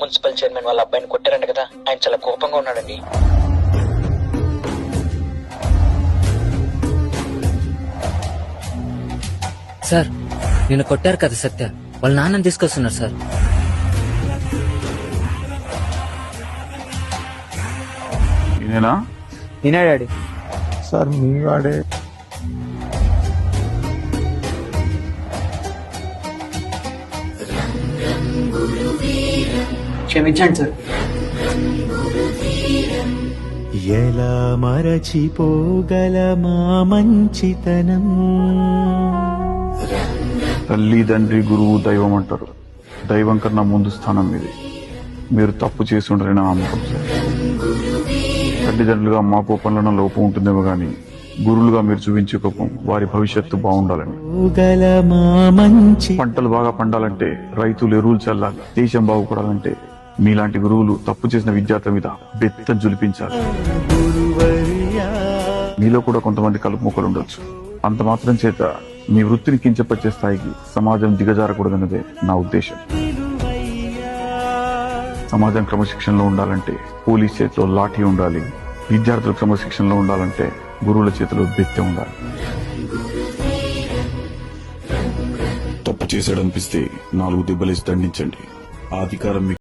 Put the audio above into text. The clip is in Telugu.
మున్సిపల్ చైర్మన్ వాళ్ళ అబ్బాయిని కొట్టారంట కదా, ఆయన చాలా కోపంగా ఉన్నాడండి. సార్ నిన్ను కొట్టారు కదా సత్య, వాళ్ళ నాన్నని తీసుకొస్తున్నారు సార్. నేనా? నేనే డాడీ. సార్ మీ వాడే. క్షమించండి సార్. ఎలా మరచిపోగలమా మంచితనం. తల్లి, తండ్రి, గురువు, దైవం అంటారు. దైవం కన్నా ముందు స్థానం మీది. మీరు తప్పు చేసి ఉండరని నా నమ్మకం సార్. తల్లిదండ్రులుగా మా కోపంలో లోపం ఉంటుందేమో గానీ గురువులుగా మీరు చూపించే కోపం వారి భవిష్యత్తు బాగుండాలని. పంటలు బాగా పండాలంటే రైతులు ఎరువులు చల్లాలి. దేశం బాగుపడాలంటే మీలాంటి గురువులు తప్పు చేసిన విద్యార్థుల మీద బెత్తం జులిపించాలి. మీలో కూడా కొంతమంది కలుపు మొక్కలు ఉండొచ్చు. అంత మాత్రం చేత మీ వృత్తిని కించపరిచే స్థాయికి సమాజం దిగజారకూడదన్నదే నా ఉద్దేశం. సమాజం క్రమశిక్షణలో ఉండాలంటే పోలీస్ చేతిలో లాఠీ ఉండాలి. విద్యార్థులు క్రమశిక్షణలో ఉండాలంటే గురువుల చేతిలో బెత్తం ఉండాలి. తప్పు చేశాడనిపిస్తే 4 దెబ్బలేసి దండించండి. ఆ అధికారం